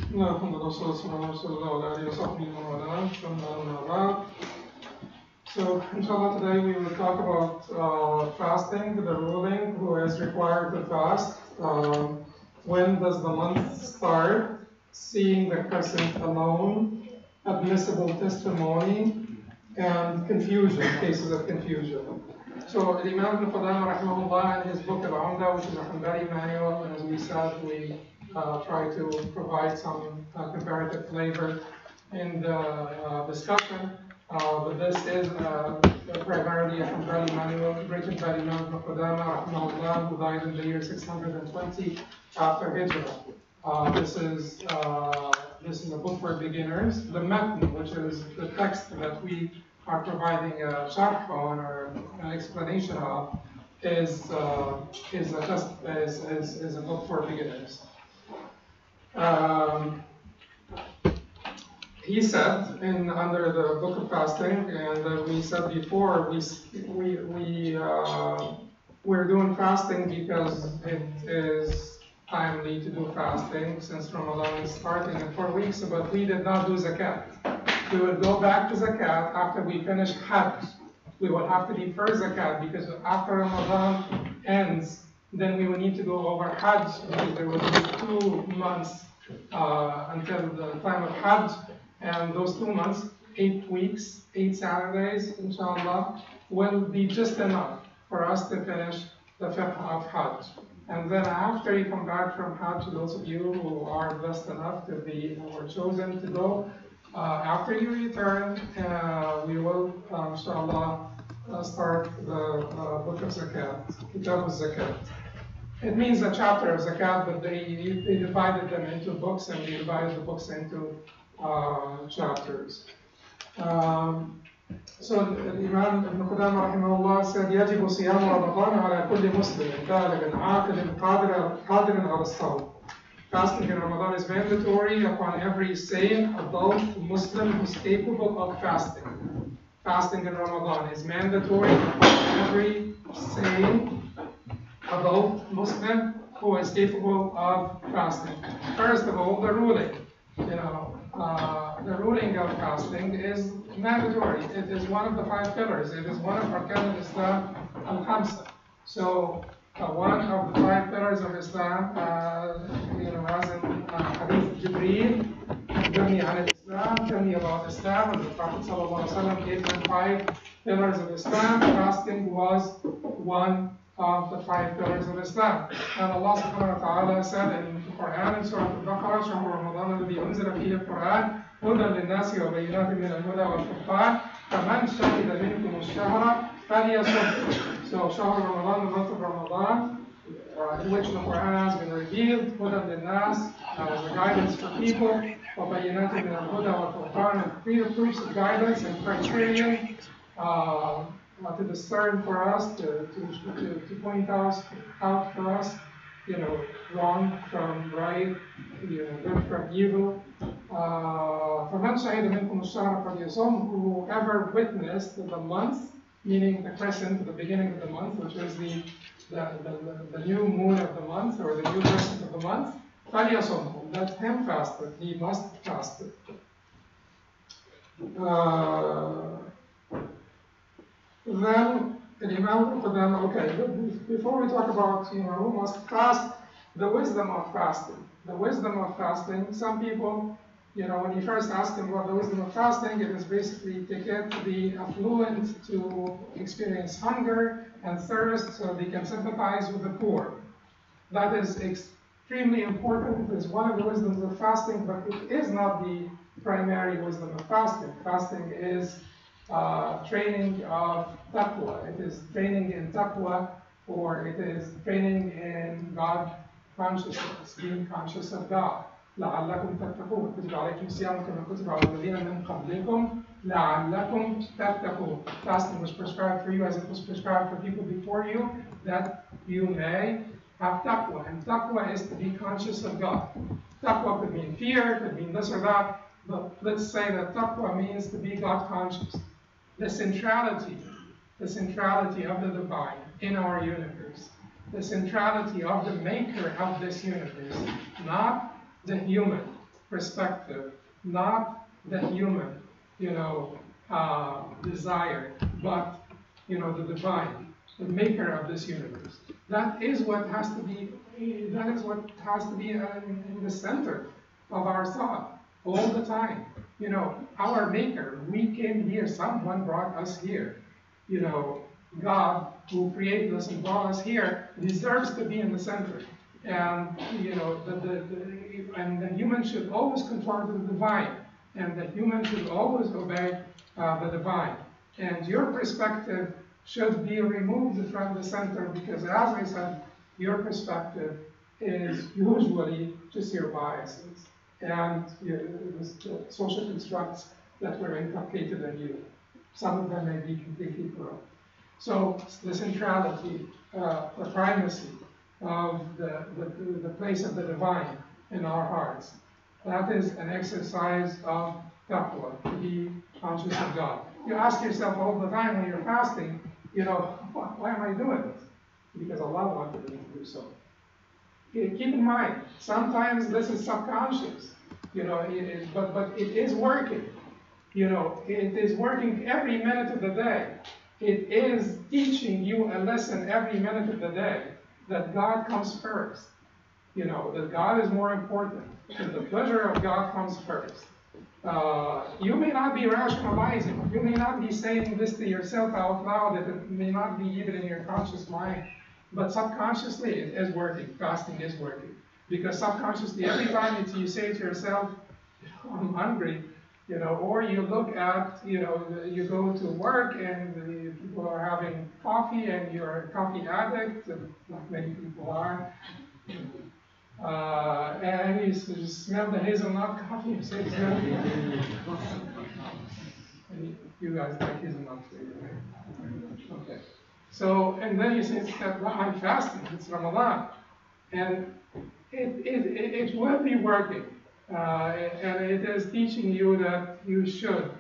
الحمد لله والصلاة والسلام على رسول الله وعلى آله وصحبه ومن والاه ثم أما بعد. So, inshallah, today we will talk about fasting, the ruling, who is required to fast, when does the month start, seeing the crescent alone, admissible testimony, and confusion, cases of confusion. So, Imam ibn Qudamah rahimahullah in his book al-Umdat, which is a Hanbali manual, and as we said, we try to provide some comparative flavor in the discussion. But this is primarily a Hanbali manual written by Imam ibn Qudamah rahimahullah, who died in the year 620 after Hijrah. This is a book for beginners. The matn, which is the text that we are providing a sharh on or an explanation of, is a book for beginners. He said under the book of fasting, and we said before, we're doing fasting because it is timely to do fasting since Ramadan is starting in 4 weeks, but we did not do zakat. We will go back to zakat after we finish Hajj. We will have to defer zakat because after Ramadan ends, then we will need to go over Hajj because there will be 2 months until the time of Hajj, and those 2 months, 8 weeks, 8 Saturdays, inshallah, will be just enough for us to finish the Fiqh of Hajj. And then after you come back from Hajj, those of you who are blessed enough to be or chosen to go, after you return, we will, inshallah, start the book of Zakat, Kitab of Zakat. It means a chapter of Zakat, but they divided them into books, and we divided the books into chapters. So Imam ibn Qudamah rahimahullah said, يجب صيام رمضان على كل مسلم بالغ عاقل قادر على الصوم. Fasting in Ramadan is mandatory upon every sane adult Muslim who is capable of fasting. Fasting in Ramadan is mandatory upon every sane adult Muslim who is capable of fasting. First of all, the ruling. The ruling of fasting is mandatory. It is one of the 5 pillars. It is one of Arkan al-Islam al-Khamsa. So one of the 5 pillars of Islam, as in Hadith Jibreel, tell me about Islam, tell me about Islam, and the Prophet ﷺ gave them 5 pillars of Islam. Fasting was one of the 5 pillars of Islam. And Allah subhanahu wa ta'ala said in the Quran, in Surah Al-Baqarah, شهر رمضان الذي أنزل فيه القرآن هدى للناس وبينات من الهدى والفرقان فمن شهد منكم الشهر فليصم. So شهر رمضان, the month of Ramadan, in which the Quran has been revealed, هدى للناس, as a guidance for people, وبينات من الهدى والفرقان, and clear proofs of guidance and criterion to discern for us, to point out for us, wrong from right, good from evil. فَمَنْ شَهِدَ مِنْكُمُ الشَّهْرَ فَلْيَصُمْهُ. Whoever witnessed the month, meaning the crescent, the beginning of the month, which is the new moon of the month, or the new crescent of the month, فَلْيَصُمْهُ. Let him fast it. He must fast it. Then Imam Qudamah, okay, before we talk about who must fast, the wisdom of fasting. The wisdom of fasting, some people, when you first ask them about the wisdom of fasting, it is basically to get the affluent to experience hunger and thirst so they can sympathize with the poor. That is extremely important. It is one of the wisdoms of fasting, but it is not the primary wisdom of fasting. Fasting is training of taqwa. It is training in taqwa, or it is training in God consciousness, being conscious of God. لعلكم تتقون. كتب عليكم الصيام كما كتب على الذين من قبلكم لعلكم تتقون. Fasting was prescribed for you as it was prescribed for people before you, that you may have taqwa. And taqwa is to be conscious of God. Taqwa could mean fear, could mean this or that, but let's say that taqwa means to be God conscious. The centrality of the divine in our universe, the centrality of the maker of this universe, not the human. perspective, not the human, desire, but, the divine, the maker of this universe. That is what has to be, in the center of our thought all the time. Our maker, we came here, someone brought us here. God, who created us and brought us here, deserves to be in the center. And, and the human should always conform to the divine. And the human should always obey the divine. And your perspective should be removed from the center because, as I said, your perspective is usually just your biases and the social constructs that were inculcated in you. Some of them may be completely corrupt. So the centrality, the primacy of the place of the divine in our hearts, that is an exercise of taqwa, to be conscious of God. You ask yourself all the time when you're fasting, why am I doing this? Because Allah wanted me to do so. Keep in mind, sometimes this is subconscious, but it is working. It is working every minute of the day. It is teaching you a lesson every minute of the day that God comes first. That God is more important. That the pleasure of God comes first. You may not be rationalizing. You may not be saying this to yourself out loud. It may not be even in your conscious mind. But subconsciously, it is working. Fasting is working. Because subconsciously, every time you say to yourself, I'm hungry, or you look at, you go to work and the people are having coffee and you're a coffee addict, like many people are. And you just smell the hazelnut coffee, you say, you guys like hazelnut too, right? Okay. So, and then you say, well, I'm fasting, it's Ramadan. And it will be working. And it is teaching you that you should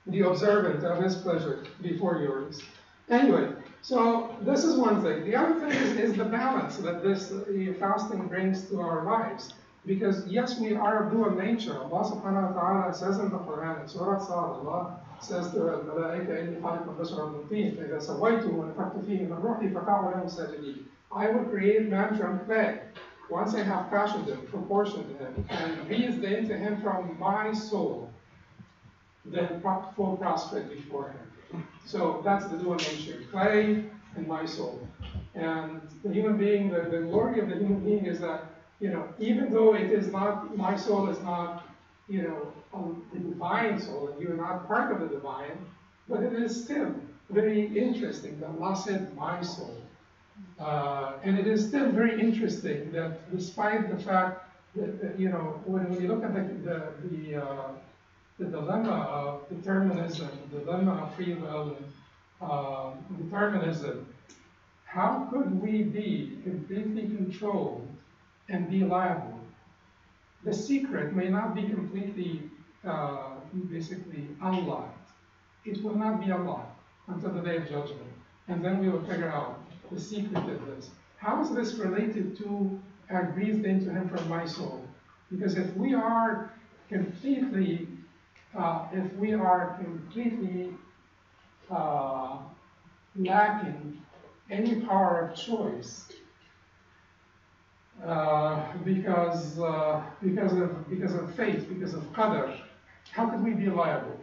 be observant of His pleasure before yours. Anyway, so this is one thing. The other thing is the balance that this fasting brings to our lives. Because yes, we are of dual nature. Allah subhanahu wa ta'ala says in the Quran, in Surah Sad, Allah says to al-Malaika, إِنِّي خَالِقٌ بَشَرًا مِنْ طِينٍ فَإِذَا سَوَّيْتُهُ وَنَفَخْتُ فِيهِ مِنْ رُوحِي فَقَعُوا لَهُ سَاجِدِينَ. I will create man from clay. Once I have fashioned him, proportioned him, and breathed into him from my soul, then fall prostrate before him. So that's the dual nature, clay and my soul. And the human being, the glory of the human being is that, even though it is not, my soul is not, the divine soul, and you are not part of the divine, but it is still very interesting that Allah said, my soul. And it is still very interesting that despite the fact that, when you look at the dilemma of determinism, the dilemma of free will, determinism, how could we be completely controlled and be liable? The secret may not be completely, basically unlocked. It will not be unlocked until the day of judgment. And then we will figure out the secret of this. How is this related to I breathed into him from my soul? Because if we are completely, lacking any power of choice, because of fate, because of qadr, how could we be liable?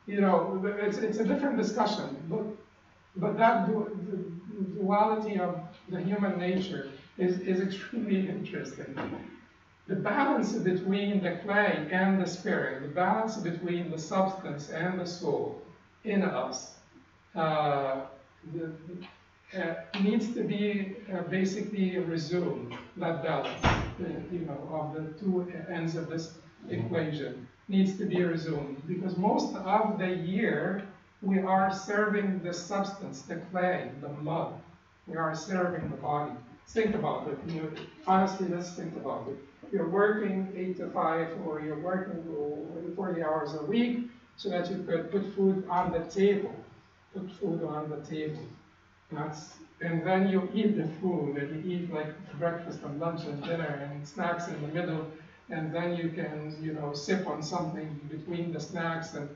It's a different discussion, but that duality of the human nature is extremely interesting. The balance between the clay and the spirit, the balance between the substance and the soul in us, needs to be basically resumed. That balance, of the two ends of this equation needs to be resumed, because most of the year we are serving the substance, the clay, the mud. We are serving the body. Think about it. Honestly, let's think about it. You're working 8 to 5, or you're working 40 hours a week so that you could put food on the table. Put food on the table. That's and then you eat the food, and you eat like breakfast and lunch and dinner and snacks in the middle, and then you can, you know, sip on something between the snacks, and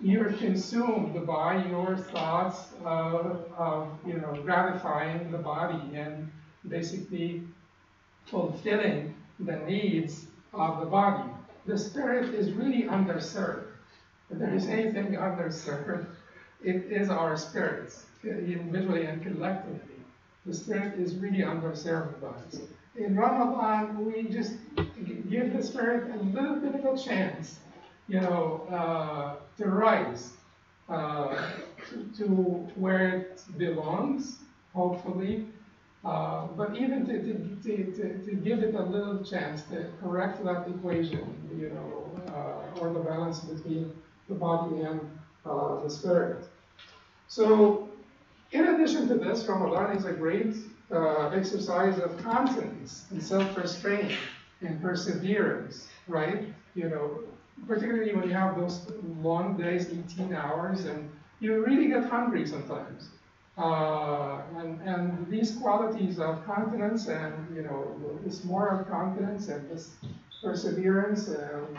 you're consumed by your thoughts of, you know, gratifying the body and basically fulfilling the needs of the body. The spirit is really underserved. If there is anything underserved, it is our spirits, individually and collectively. The spirit is really underserved by us. In Ramadan, we just give the spirit a little bit of a chance, you know, to rise to where it belongs, hopefully. But even to give it a little chance to correct that equation, you know, or the balance between the body and the spirit. So, in addition to this, Ramadan is a great exercise of continence and self-restraint and perseverance, right? You know, particularly when you have those long days, 18 hours, and you really get hungry sometimes. And these qualities of continence and, you know, this moral confidence and this perseverance and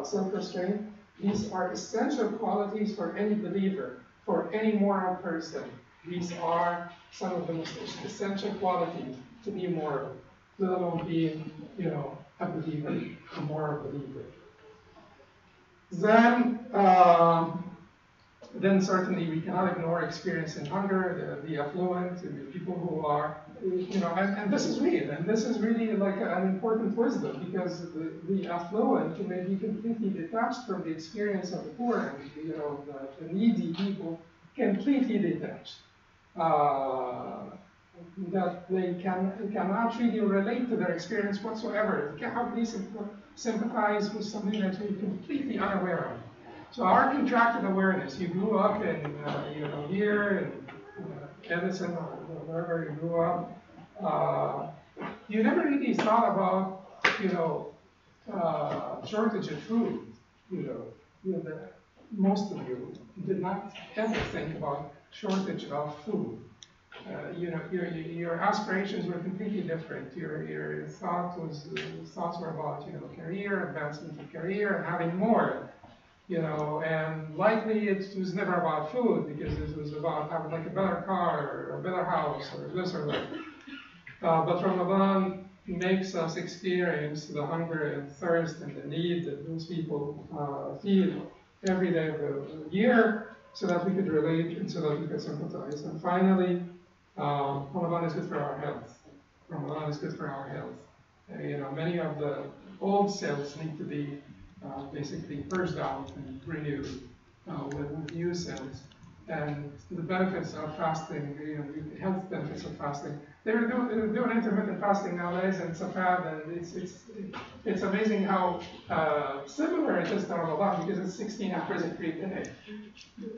self-restraint, these are essential qualities for any believer, for any moral person. These are some of the most essential qualities to be moral, let alone being, you know, a believer, a moral believer. Then certainly we cannot ignore experiencing hunger, the affluent, the people who are, you know, and this is real, and this is really like an important wisdom, because the affluent may be completely detached from the experience of the poor, and, you know, the needy people completely detached. That they cannot really relate to their experience whatsoever. They cannot really sympathize with something that you're completely unaware of. So our contracted awareness, you grew up in, you know, here in Edison or wherever you grew up, you never really thought about, you know, shortage of food. You know, most of you did not ever think about shortage of food. You know, your aspirations were completely different. Your thoughts were about, you know, career, advancement of career, and having more. You know, and likely it was never about food, because it was about having like a better car or a better house or this or that. But Ramadan makes us experience the hunger and thirst and the need that those people feel every day of the year, so that we could relate and so that we could sympathize. And finally, Ramadan is good for our health. Ramadan is good for our health. You know, many of the old cells need to be basically purged out and renewed with new cells. And the benefits of fasting, you know, the health benefits of fasting. They're doing intermittent fasting nowadays, and it's a fad, and it's amazing how similar it is to Ramadan, because it's 16 hours every day.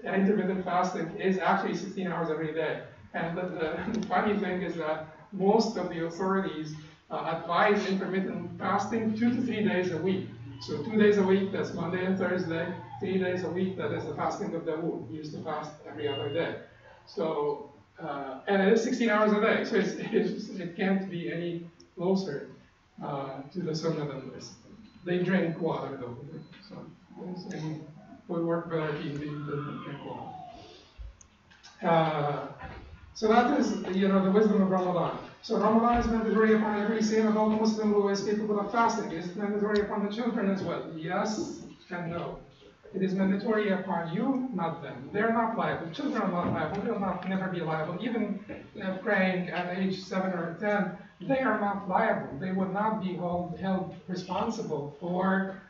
Intermittent fasting is actually 16 hours every day. And the funny thing is that most of the authorities advise intermittent fasting 2 to 3 days a week. So 2 days a week, that's Monday and Thursday. 3 days a week, that is the fasting of Dawood. He used to fast every other day. So, and it is 16 hours a day, so it can't be any closer to the sunnah than this. They drink water though. So, and we work better if they drink water. So that is, you know, the wisdom of Ramadan. So Ramadan is mandatory upon every sane adult Muslim who is capable of fasting. Is it mandatory upon the children as well? Yes and no. It is mandatory upon you, not them. They're not liable. Children are not liable. They will never be liable. Even praying at age 7 or 10, they are not liable. They would not be held responsible for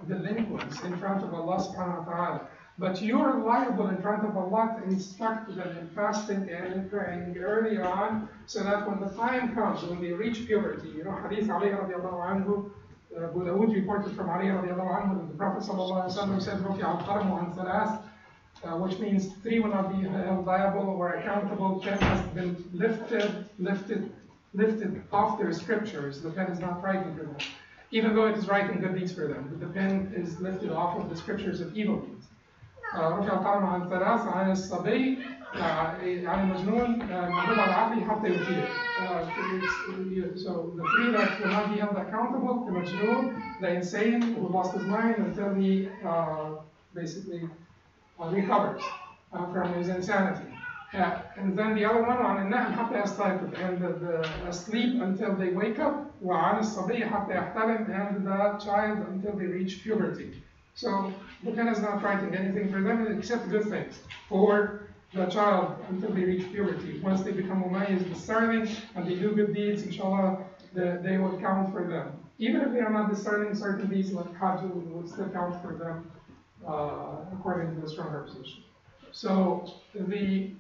delinquents in front of Allah subhanahu wa ta'ala. But you're liable in front of Allah to instruct them in fasting and in praying early on, so that when the time comes, when they reach puberty, you know, Hadith Ali radiallahu anhu, Abu Dawood reported from Ali radiallahu anhu that the Prophet sallallahu alaihi wasallam said, "Rufi'a al-qalamu an thalath," which means 3 will not be held liable or accountable. 10 has been lifted off their scriptures. The pen is not writing for them, even though it is writing good deeds for them. But the pen is lifted off of the scriptures of evil deeds. رفع القلم عن 3 عن الصبي يعني المجنون المغلوب على العقل حتى يفيق. So the three that will not be held accountable: the majnoon, the insane who lost his mind until he basically recovers from his insanity. And then the other one عن النائم حتى يستيقظ, and the asleep until they wake up, وعن الصبي حتى يحتلم, and the child until they reach puberty. So the pen is not writing anything for them except good things for the child until they reach puberty. Once they become mumayyiz, discerning, and they do good deeds, inshallah, they will count for them. Even if they are not discerning, certain deeds like Hajj will still count for them according to the stronger position. So the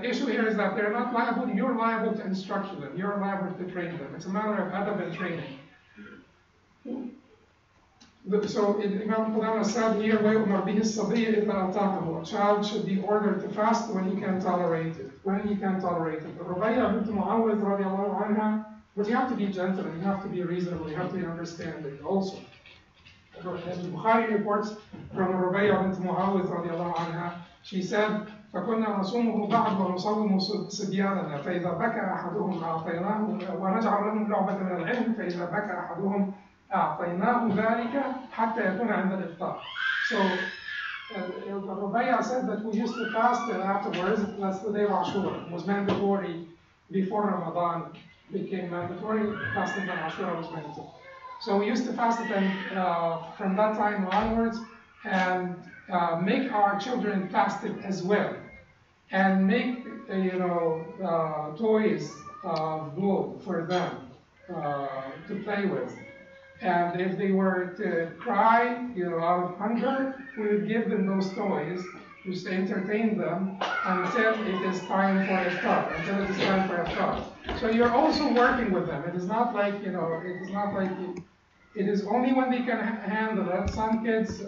issue here is that they're not liable. You're liable to instruct them. You're liable to train them. It's a matter of adab and training. So Imam Qudamah said here, وَيُؤْمَرْ بِهِ الصَّبِيُّ إِذَا أَطَاقَهُ. A child should be ordered to fast when he can tolerate it. When he can tolerate it. Rubayya bint Mu'awwidh radiallahu anha, but you have to be gentle and you have to be reasonable. You have to be understanding also. Bukhari reports from Rubayya bint Mu'awwidh radiallahu anha. She said, فكنا نصومه بعد ونصوم صبياننا فإذا بكى أحدهم أعطيناه ونجعل لهم لعبة من العلم فإذا بكى أحدهم أعطيناه ذلك حتى يكون عند الإفطار. So Rubayya said that we used to fast afterwards. That's the day of Ashura. It was mandatory before Ramadan became mandatory. Fasting on Ashura was mandatory. So we used to fast it from that time onwards and make our children fast it as well. And make toys of wool for them to play with. And if they were to cry, out of hunger, we would give them those toys just to entertain them until it is time for iftar. So you're also working with them. It is not like it is only when they can handle it. Some kids,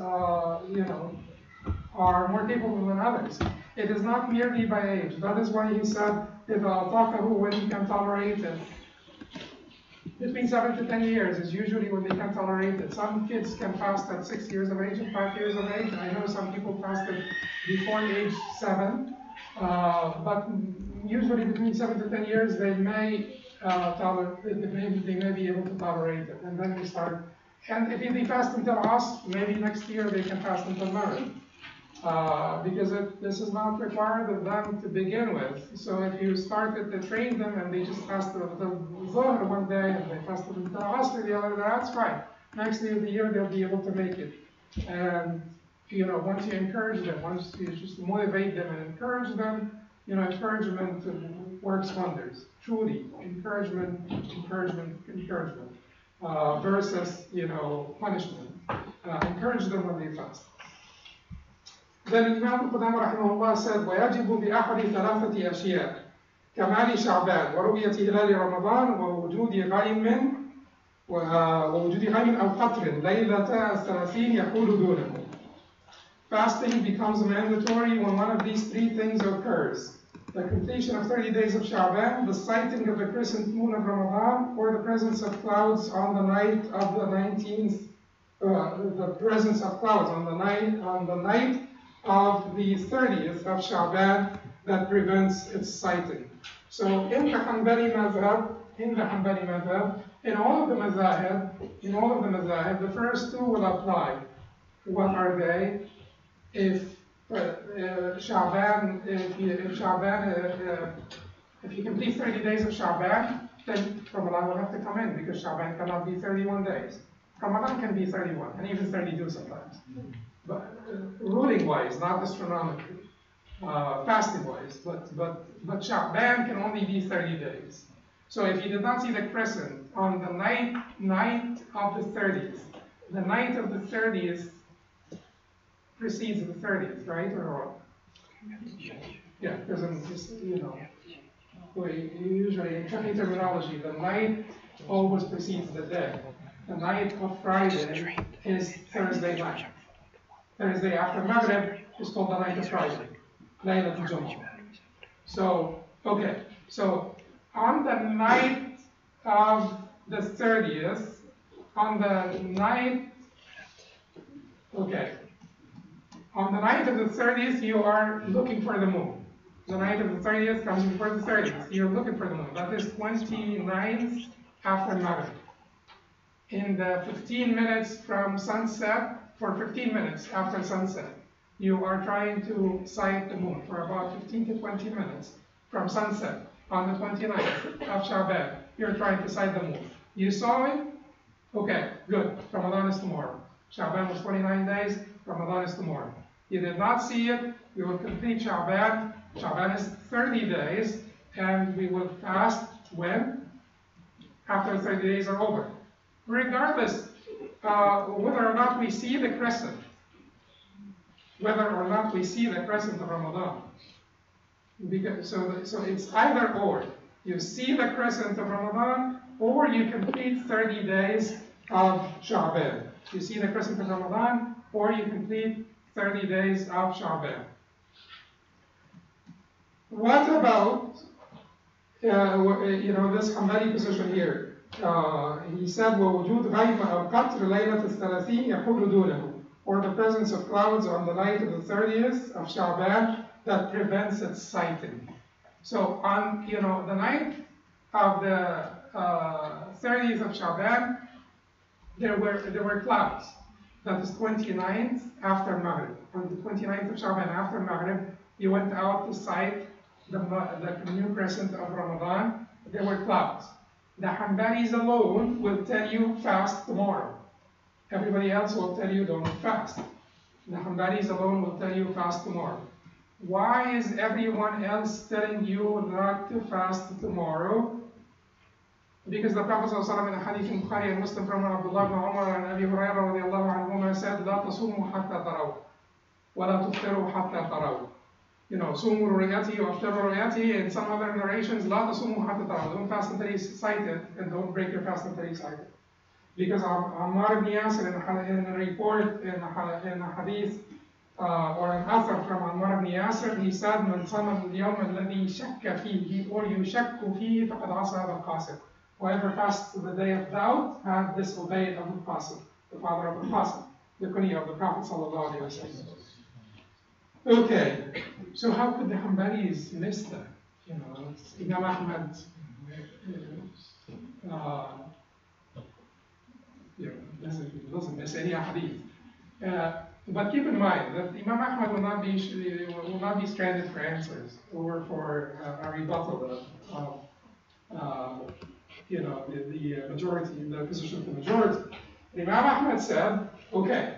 are more capable than others. It is not merely by age. That is why he said, when he can tolerate it. Between 7 to 10 years is usually when they can tolerate it. Some kids can fast at 6 years of age and 5 years of age. I know some people fasted before age 7, but usually between 7 to 10 years they may they may be able to tolerate it, and then we start. And if they fast until Asr, maybe next year they can fast until Maghrib. Because this is not required of them to begin with. So if you started to train them and they just fasted until Dhuhr one day and they fasted until Asr the other day, that's fine. Next year, they'll be able to make it. And once you encourage them, once you just motivate them and encourage them, encouragement works wonders. Truly, encouragement versus punishment. Encourage them when they fast. Then Imam Qudamah rahimahullah said, وَيَجِبُ بِأَحَدِ ثَلَاثَةِ أَشْيَاء كَمَالِ شَعْبَانَ وَرُؤْيَةِ هِلَالِ رَمَضَانَ وَوُجُودِ غَيْمٍ أَوْ قَطْرٍ لَيْلَةَ الثَّلَاثِينَ يَحُولُ دُونَهُ. Fasting becomes mandatory when one of these three things occurs: the completion of 30 days of Sha'ban, the sighting of the crescent moon of Ramadan, or the presence of clouds on the night of the 19th, the presence of clouds on the night of the 30th of Sha'ban that prevents its sighting. So in the Hanbali madhab, in all of the madhahib, the first two will apply. What are they? If Sha'ban, if you complete 30 days of Sha'ban, then Ramadan will have to come in, because Sha'ban cannot be 31 days. Ramadan can be 31 and even 32 sometimes. But ruling-wise, not astronomically, fasting-wise, but Sha'ban can only be 30 days. So if you did not see the crescent on the night of the 30th, the night of the 30th precedes the 30th, right or wrong? Yeah, because usually in terminology, the night always precedes the day. The night of Friday is Thursday night. Thursday after Maghrib is called the night of Friday, Laylat al-Jumu'ah. So, okay, so on the night of the 30th, on the night On the night of the 30th, you are looking for the moon. The night of the 30th comes before the 30th. You're looking for the moon. That is 29th after Maghrib. In the 15 minutes from sunset, for 15 minutes after sunset, you are trying to sight the moon for about 15 to 20 minutes from sunset on the 29th of Sha'ban. You're trying to sight the moon. You saw it? Okay, good. Ramadan is tomorrow. Sha'ban was 29 days. Ramadan is tomorrow. You did not see it. We will complete Sha'ban. Sha'ban is 30 days, and we will fast when? After 30 days are over. Regardless whether or not we see the crescent, whether or not we see the crescent of Ramadan. Because, so it's either or. You see the crescent of Ramadan, or you complete 30 days of Sha'ban. You see the crescent of Ramadan, or you complete 30 days of Sha'ban. What about, this Hanbali position here? He said, وَوُجُودْ غَيْمَ أَوْ قَطْرِ لَيْلَةِ الثَّلَاثِينَ يَحُولُ دُونَهُ, or the presence of clouds on the night of the 30th of Sha'ban that prevents its sighting. So on the night of the 30th of Sha'ban, there were clouds. That is 29th after Maghrib. On the 29th of Sha'ban after Maghrib, you went out to sight the new crescent of Ramadan. There were clouds. The Hanbalis alone will tell you fast tomorrow. Everybody else will tell you don't fast. The Hanbalis alone will tell you fast tomorrow. Why is everyone else telling you not to fast tomorrow? Because the Prophet ﷺ in a hadith in Bukhari and Muslim from Abdullah ibn Umar and Abi Hurairah radiallahu anhuma said, لا تصوموا حتى تروا ولا تفطروا حتى تروا. صوموا رؤيتي وافطروا رؤيتي. In some other narrations, لا تصوموا حتى تروا. Don't fast until you sight it, and don't break your fast until you sight it. Because Ammar ibn Yasir in a report, in a hadith, or an author from Ammar ibn Yasir, he said, من صام اليوم الذي شك فيه or يشك فيه فقد عصى أبا القاسم. Whoever fasts the day of doubt had disobeyed Abu Qasim, the father of the Qasim, the kunya of the Prophet sallallahu alaihi wasallam. Okay, so how could the Hanbalis miss that? Imam Ahmad doesn't miss any hadith. But keep in mind that Imam Ahmad will not be stranded for answers or for a rebuttal of the majority, the position of the majority. Imam Ahmad said, okay,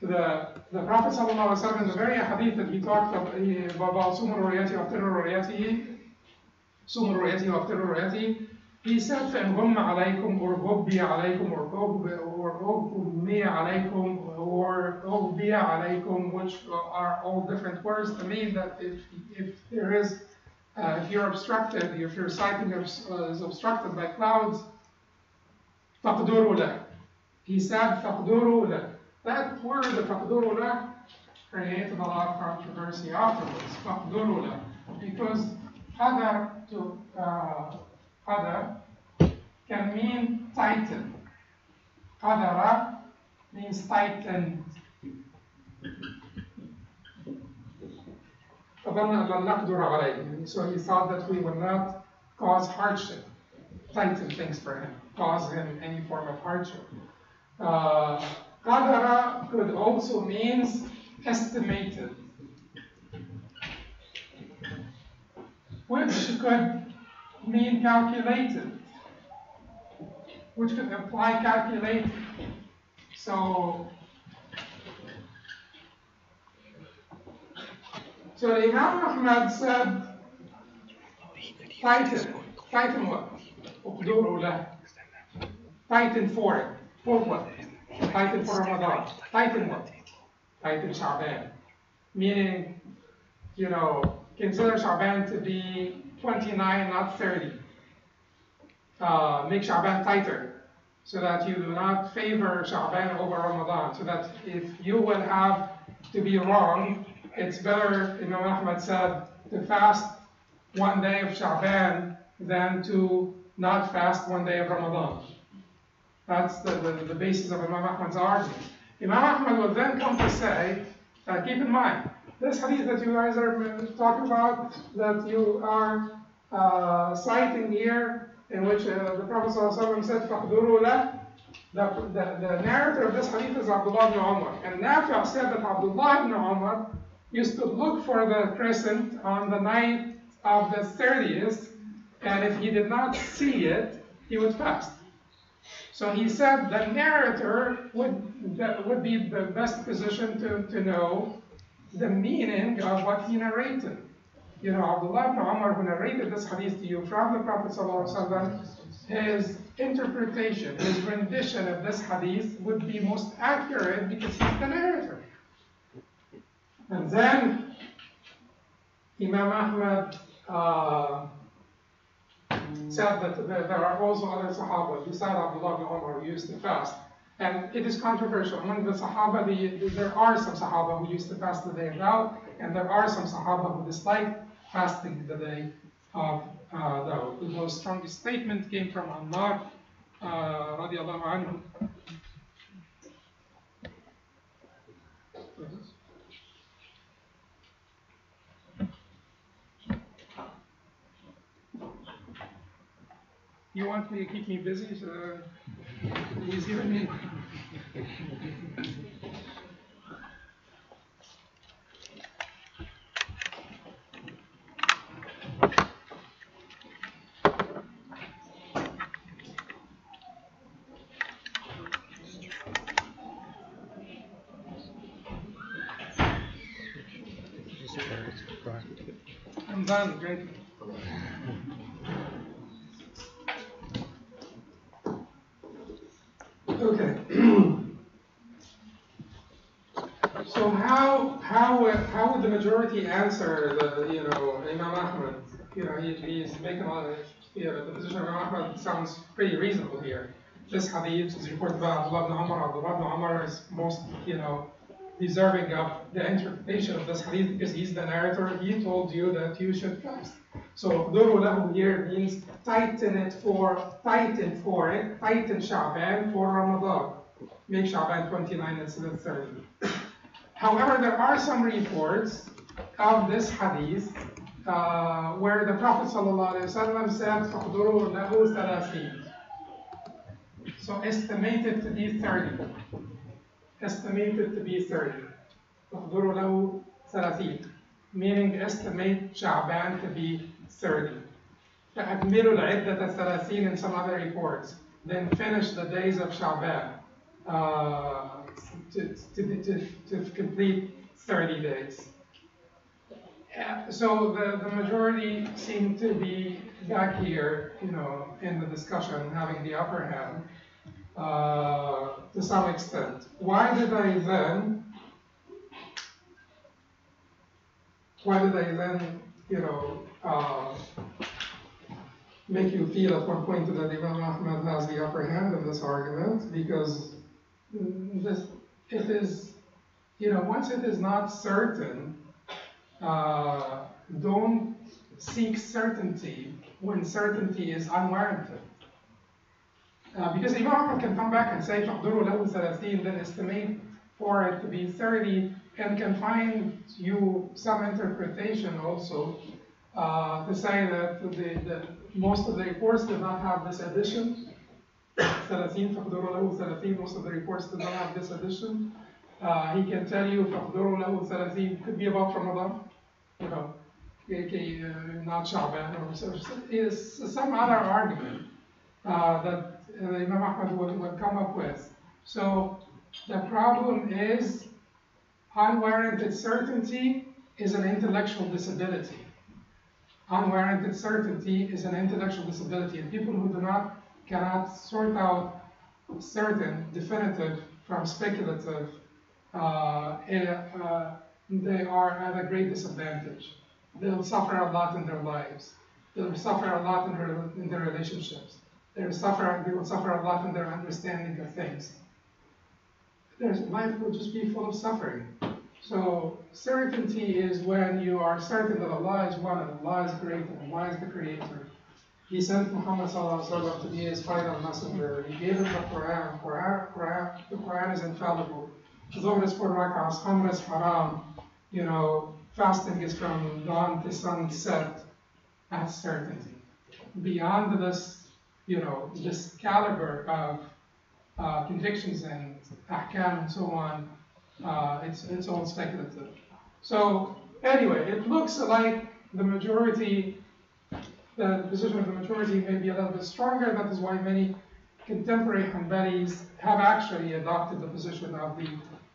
the Prophet ﷺ in the very hadith that he talked about Sumur Ruyati wa Aftiru Ruyati, he said, فَإِنْ غُمَّ عَلَيْكُمْ or غُبِّيَ عَلَيْكُمْ or أُغْمِيَ عَلَيْكُمْ or أُغْبِيَ عَلَيْكُمْ, which are all different words to mean that if you're obstructed, if your sighting is obstructed by clouds, فَقْدُرُوا لَهُ. He said, فَقْدُرُوا لَهُ. That word, فَقْدُرُوا لَهُ, created a lot of controversy afterwards. فَقْدُرُوا لَهُ. Because qadar can mean tighten. Qadara means tightened. So he thought that we would not cause hardship, tighten things for him, cause him any form of hardship. Qadara could also mean estimated, which could mean calculated, which could imply calculated. So Imam Ahmad said, tighten what? Tighten for it. For what? Tighten for Ramadan. Tighten what? Tighten Sha'ban. Meaning, consider Sha'ban to be 29, not 30. Make Sha'ban tighter, so that you do not favor Sha'ban over Ramadan, so that if you will have to be wrong, it's better, Imam Ahmad said, to fast one day of Sha'ban than to not fast one day of Ramadan. That's the basis of Imam Ahmad's argument. Imam Ahmad will then come to say, Keep in mind, this hadith that you guys are talking about, that you are citing here, in which the Prophet ﷺ said, فَقْدُرُوا لَهُ, the narrator of this hadith is Abdullah ibn Umar. And Nafi' said that Abdullah ibn Umar used to look for the crescent on the night of the 30th, and if he did not see it, he would fast. So he said the narrator would be the best position to know the meaning of what he narrated. You know, Abdullah ibn Umar, who narrated this hadith to you from the Prophet ﷺ, his interpretation, his rendition of this hadith would be most accurate because he's the narrator. And then Imam Ahmad said that there are also other Sahaba beside Abdullah ibn Umar who used to fast. And it is controversial. Among the Sahaba, there are some Sahaba who used to fast the day of Daud, and there are some Sahaba who dislike fasting the day of Daud. The most strongest statement came from Ammar radiallahu anhu. You want me to keep me busy? So he's giving me. I'm done, great. Okay. So how would the majority answer the Imam Ahmad? He's making a lot of the position of Imam Ahmad sounds pretty reasonable here. This hadith is reported by Abdullah ibn Umar. Abdullah ibn Umar is most deserving of the interpretation of this hadith because he's the narrator. He told you that you should fast. So Duru lahu here means tighten for it, tighten Sha'ban for Ramadan. Make Sha'ban 29 instead of 30. However, there are some reports of this hadith where the Prophet ﷺ said, فَقْدُرُوا لَهُ ثَلَاثِينَ. So estimated to be 30. Estimated to be 30. فَقْدُرُوا لَهُ ثَلَاثِينَ. Meaning estimate Sha'ban to be 30. فَأَكْمِلُوا الْعِدَّةَ ثَلَاثِينَ in some other reports. Then finish the days of Sha'ban to complete 30 days. So the majority seem to be back here, in the discussion, having the upper hand to some extent. Why did I then, make you feel at one point that Imam Ahmad has the upper hand in this argument? Because it is, once it is not certain, don't seek certainty when certainty is unwarranted. Because Imam Ahmad can come back and say, فَقْدُرُوا لَهُ ثَلَاثِينَ, then estimate for it to be 30, and can find you some interpretation also to say that most of the reports did not have this addition. 30 فَقْدُرُوا لَهُ 30, most of the reports did not have this addition. He can tell you فَقْدُرُوا لَهُ 30 could be about Ramadan, not Sha'ban, or is some other argument that Imam Ahmad would come up with. So the problem is unwarranted certainty is an intellectual disability. Unwarranted certainty is an intellectual disability, and people who cannot sort out certain, definitive from speculative, they are at a great disadvantage. They'll suffer a lot in their lives. They'll suffer a lot in their relationships. They will suffer a lot in their understanding of things. Life will just be full of suffering. So certainty is when you are certain that Allah is one and Allah is great and Allah is the creator. He sent Muhammad ﷺ to be his final messenger. He gave him the Quran. The Quran is infallible. Zuhr is 4 rak'ahs, Khamr is haram, fasting is from dawn to sunset. That's certainty. Beyond this, this caliber of convictions and ahkam and so on, it's all speculative. So anyway, it looks like the position of the majority may be a little bit stronger. That is why many contemporary Hanbalis have actually adopted the position of the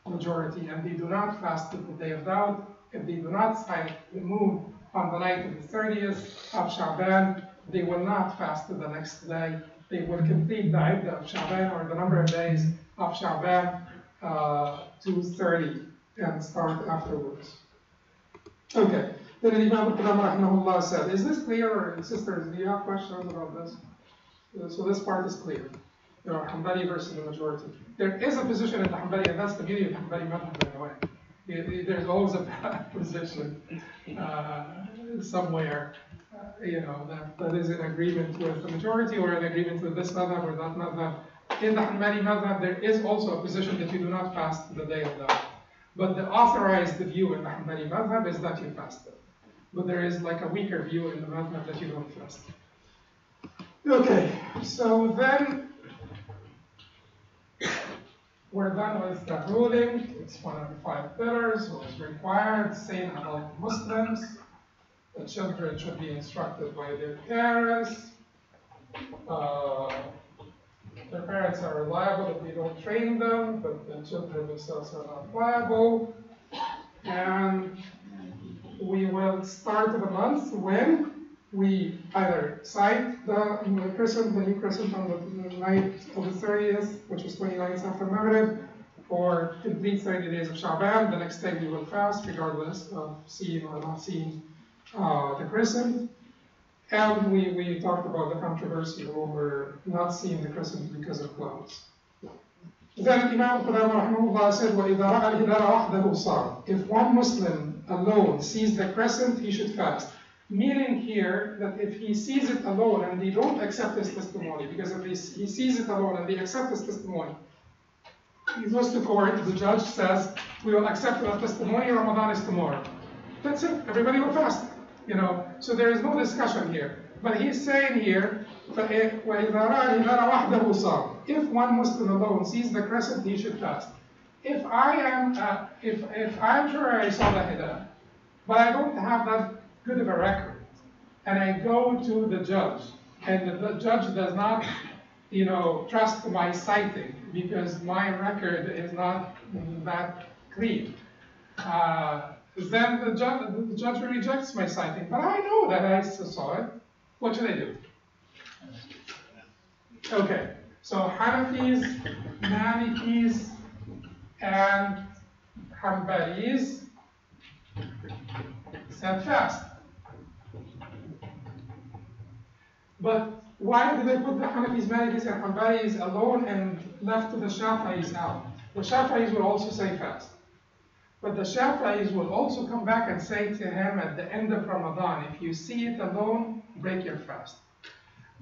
majority, and they do not fast the day of doubt. If they do not sight the moon on the night of the 30th of Sha'ban, they will not fast the next day. They will complete the iddah of Sha'ban, or the number of days of Sha'ban, to 30 and start afterwards. Okay. Then Imam Qudamah said, is this clear, or sisters, do you have questions about this? So this part is clear. Hanbali versus the majority. There is a position in the Hanbali, and that's the beauty of the Hanbali madhab, by the way. There's always a bad position somewhere, that is in agreement with the majority, or in agreement with this madhab or that madhab. In the Hanbali madhab, there is also a position that you do not fast the day of doubt. But the authorized view in the Hanbali madhab is that you fast it. But there is like a weaker view in the madhab that you don't fast. Okay, so then we're done with that ruling. It's one of the 5 pillars. What is required, saying about Muslims. The children should be instructed by their parents. Their parents are liable if they don't train them, but the children themselves are not liable. And we will start the month when we either cite the crescent, the new crescent on the night of the 30th, which is 29th after Maghrib, or complete 30 days of Sha'ban. The next day we will fast, regardless of seeing or not seeing the crescent. And we talked about the controversy over not seeing the crescent because of clouds. Then Imam Qudamah said, وَإِذَا رَأَى الْهِلَالَ وَحْدَهُ صَامَ. If one Muslim alone sees the crescent, he should fast. Meaning here that if he sees it alone and they don't accept his testimony, because if he sees it alone and they accept his testimony, he goes to court, the judge says, we will accept your testimony, Ramadan is tomorrow. That's it, everybody will fast. So there is no discussion here. But he's saying here, if one Muslim alone sees the crescent, he should fast. If I'm sure I saw the hilal, but I don't have that good of a record, and I go to the judge, and the judge does not, trust my citing because my record is not that clean. Then the judge rejects my citing, but I know that I saw it. What should I do? Okay, so Hanafis, Malikis, and Hanbalis said fast. But why did they put the Hanafis, Malikis, and Hanbalis alone and left the Shafi'is out? The Shafi'is will also say fast. But the Shafi'is will also come back and say to him at the end of Ramadan, if you see it alone, break your fast.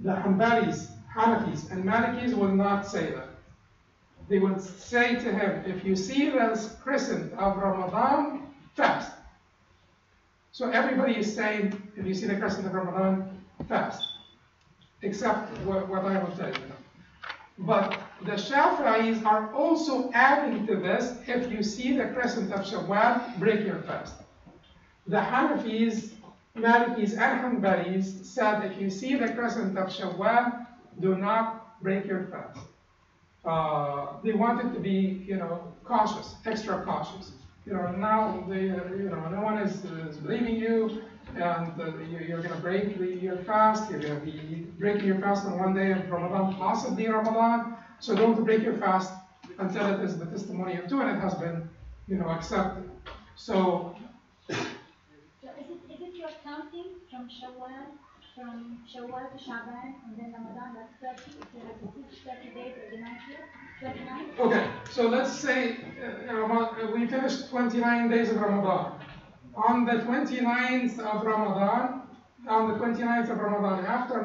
The Hanbalis, Hanafis, and Malikis will not say that. They will say to him, if you see the crescent of Ramadan, fast. So everybody is saying, if you see the crescent of Ramadan, fast. Except what I will tell you. But the Shafi'is are also adding to this, if you see the crescent of Shawwal, break your fast. The Hanafis, Malikis, and Hanbalis said, if you see the crescent of Shawwal, do not break your fast. They wanted to be, cautious, extra cautious. Now no one is believing you, and you're going to break your fast. You're going to be breaking your fast on one day of Ramadan, possibly Ramadan. So don't break your fast until it is the testimony of 2 and it has been, accepted. So is it you're counting from Shawwal to Sha'ban, and then Ramadan, that's 30, so you have to teach 30 days of the 29? Okay, so let's say we finished 29 days of Ramadan. On the 29th of Ramadan, after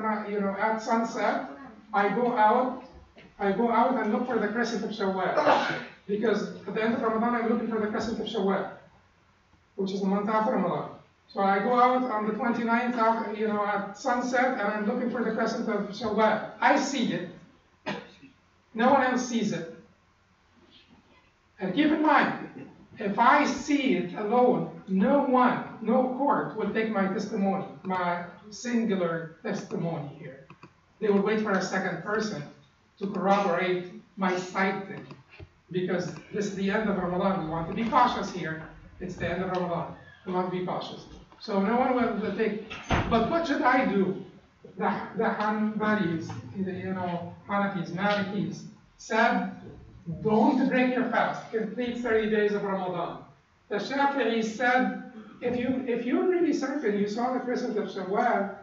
at sunset, I go out and look for the crescent of Shawwal. Because at the end of Ramadan, I'm looking for the crescent of Shawwal, which is the month after Ramadan. So I go out on the 29th, at sunset, and I'm looking for the crescent of Shawwal. I see it. No one else sees it. And keep in mind, if I see it alone, no court will take my testimony, my singular testimony here. They will wait for a second person to corroborate my sighting. Because this is the end of Ramadan. We want to be cautious here. It's the end of Ramadan. We want to be cautious. So no one will take. But what should I do? The Hanbalis, Hanafis, Malikis said, don't break your fast. Complete 30 days of Ramadan. The Shafi'is said, if you're really certain you saw the crescent of Shawwal,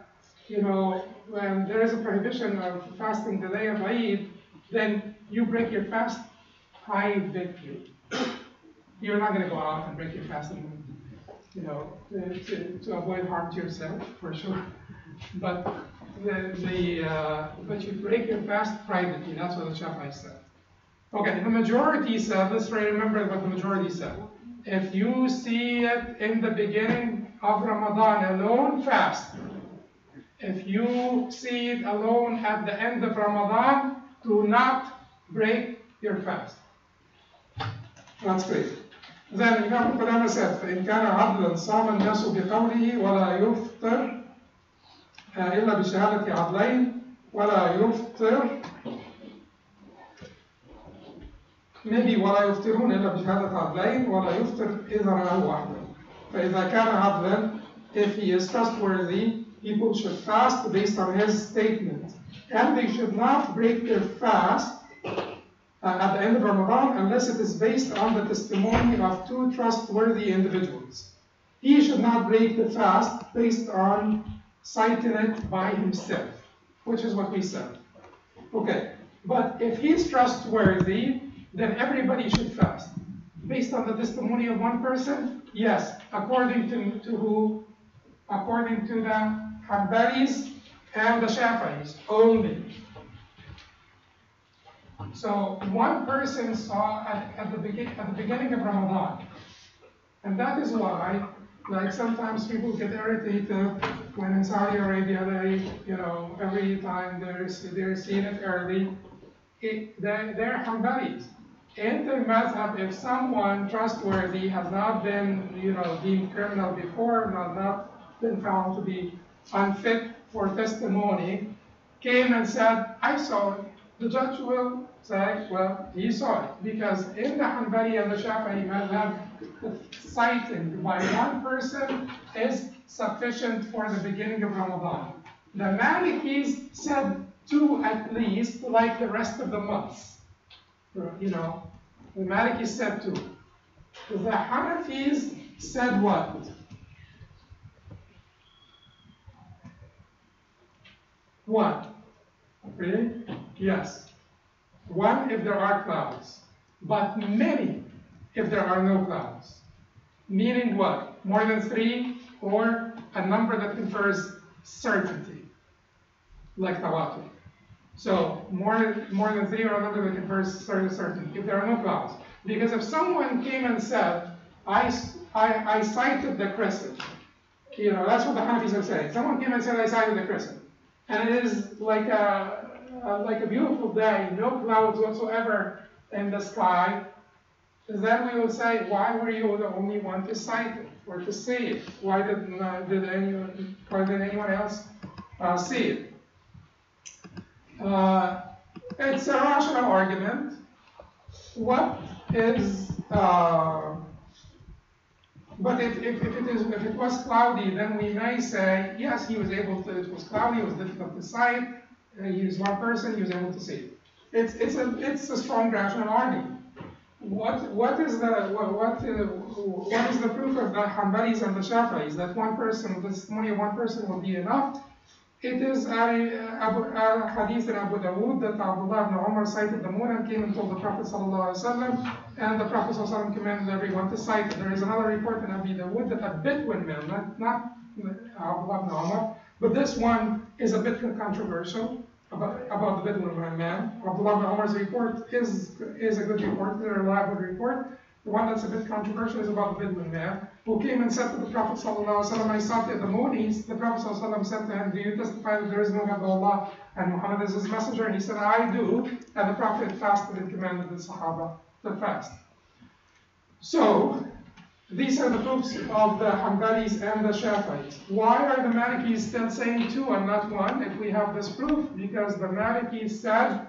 when there is a prohibition of fasting the day of Eid, then you break your fast. I beg you. You're not going to go out and break your fast, to avoid harm to yourself, for sure. But but you break your fast privately. That's what the Shafi'i said. Okay, the majority said. Let's remember what the majority said. If you see it in the beginning of Ramadan alone, fast. If you see it alone at the end of Ramadan, do not break your fast. That's great. Then Imam Qudamah said, فإن كان عدلا صام الناس بقوله ولا يفطر إلا بشهادة عدلين ولا يفطر ولا يفطرون إلا بشهادة عدلين ولا يفطر إذا رآه وحده. فإذا كان عدلا, if he is trustworthy, people should fast based on his statement, and they should not break their fast at the end of Ramadan unless it is based on the testimony of two trustworthy individuals. He should not break the fast based on citing it by himself, which is what we said. Okay, but if he's trustworthy, then everybody should fast. Based on the testimony of one person? Yes. According to who? According to the Hanbalis and the Shafi'is only. So one person saw at the beginning of Ramadan. And that is why, like sometimes people get irritated when in Saudi Arabia, every time they're seeing it early, they're Hanbalis. In their madhab, if someone trustworthy has not been, deemed criminal before, not been found to be unfit for testimony, came and said, I saw it, the judge will say, well, he saw it. Because in the Hanbali and the Shafi'i madhab, the citing by one person is sufficient for the beginning of Ramadan. The Malikis said two at least, like the rest of the months. The Malikis said two. The Hanafis said what? One. Really? Yes. One if there are clouds, but many if there are no clouds. Meaning what? More than three, or a number that confers certainty, like tawatur. So more than three, or a number that confers certainty if there are no clouds. Because if someone came and said, I cited the crescent, that's what the Hanafis are saying. Someone came and said, I cited the crescent, and it is like a beautiful day, no clouds whatsoever in the sky. Then we will say, why were you the only one to cite it or to see it? Why did anyone else see it? It's a rational argument. What is? But if it was cloudy, then we may say, yes, he was able to. It was cloudy. It was difficult to cite. He was one person. He was able to see it. It's a strong rational argument. What is the proof of the Hanbalis and the Shafi'is that the testimony of one person will be enough? It is a hadith in Abu Dawood that Abdullah ibn Umar cited the moon and came and told the Prophet ﷺ, and the Prophet ﷺ commanded everyone to cite it. There is another report in Abu Dawood that a Bedouin man, not Abdullah ibn Umar, but this one is a bit controversial. about the Bedouin man. Abdullah ibn Umar's report is a good report, a reliable report. The one that's a bit controversial is about the Bedouin man who came and said to the Prophet ﷺ, I saw the Moonies. The Prophet ﷺ said to him, do you testify that there is no God but Allah and Muhammad is his messenger? And he said, I do. And the Prophet fasted and commanded the Sahaba to fast. So, these are the proofs of the Hanbalis and the Shafi'is. Why are the Malikis still saying 2 and not 1 if we have this proof? Because the Malikis said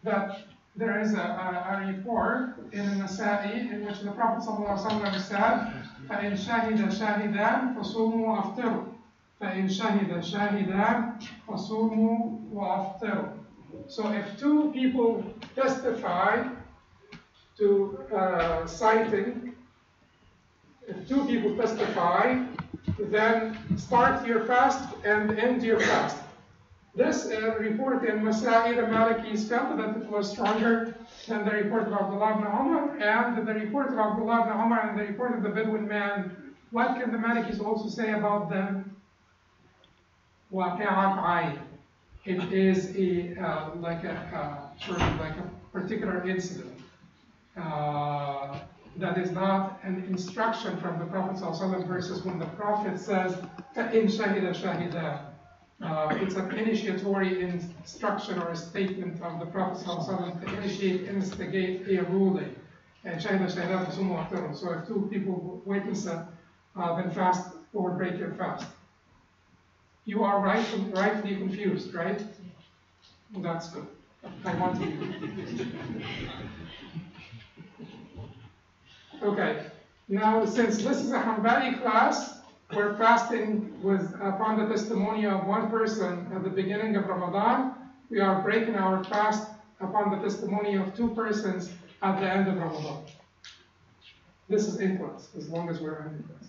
that there is a report in Nasa'i in which the Prophet ﷺ said, فَإِنْ شَهِدَ شَاهِدًا فَصُومُوا وَأَفْطِرُوا فَإِنْ شَهِدَ شَاهِدًا فَصُومُوا وَأَفْطِرُوا. So if 2 people testify to citing, if 2 people testify, then start your fast and end your fast. This report in Nasa'i, the Malikis felt that it was stronger than the report of Abdullah ibn Umar, and the report of Abdullah ibn Umar and the report of the Bedouin man. What can the Malikis also say about them? Waqi'at ayn. It is like a particular incident. That is not an instruction from the Prophet ﷺ versus when the Prophet says, فَإِنْ شَهِدَ شَاهِدًا. It's an initiatory instruction or a statement of the Prophet ﷺ to initiate, instigate a ruling. And شَهِدَ شَاهِدًا فَصُومُوا وَأَفْطِرُوا. So if 2 people witness it, then fast or break your fast. You are rightly confused, right? That's good. I want to be confused. Okay, now since this is a Hanbali class, we're fasting upon the testimony of 1 person at the beginning of Ramadan. We are breaking our fast upon the testimony of 2 persons at the end of Ramadan. This is influence, as long as we're in influence.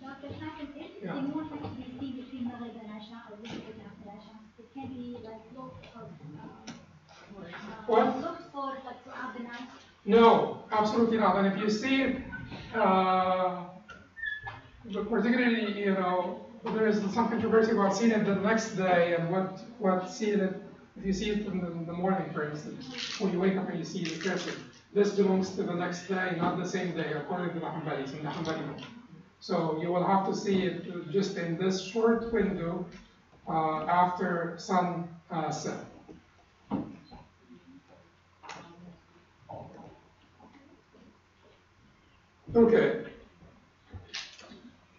Dr. Hassan, if the moon has to be seen between Maghrib and Isha or a little bit after Isha, it can be like looked for like throughout the night. No, absolutely not. And if you see it, particularly, there is some controversy about seeing it the next day and what seeing it, if you see it in the morning, for instance, when you wake up and you see the crescent, this belongs to the next day, not the same day, according to the Hanbalis in the Hanbali Fiqh. So you will have to see it just in this short window after sun set. Okay.